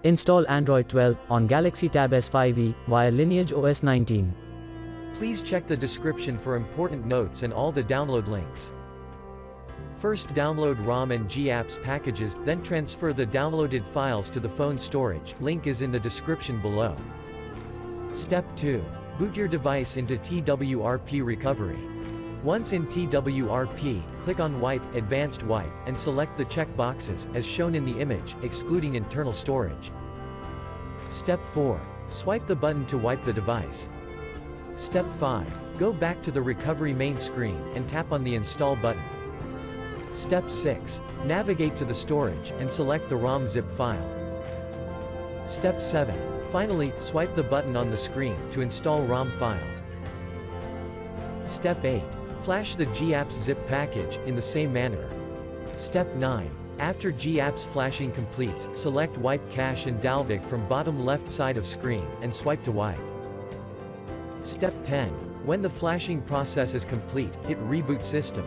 Install Android 12 on Galaxy Tab S5e via LineageOS 19. Please check the description for important notes and all the download links. First download ROM and GApps packages, then transfer the downloaded files to the phone storage, link is in the description below. Step 2. Boot your device into TWRP recovery. Once in TWRP, click on Wipe, Advanced Wipe, and select the check boxes, as shown in the image, excluding internal storage. Step 4. Swipe the button to wipe the device. Step 5. Go back to the recovery main screen, and tap on the Install button. Step 6. Navigate to the storage, and select the ROM zip file. Step 7. Finally, swipe the button on the screen, to install ROM file. Step 8. Flash the GApps zip package, in the same manner. Step 9. After GApps flashing completes, select Wipe Cache and Dalvik from bottom left side of screen, and swipe to wipe. Step 10. When the flashing process is complete, hit Reboot System.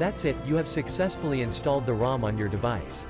That's it, you have successfully installed the ROM on your device.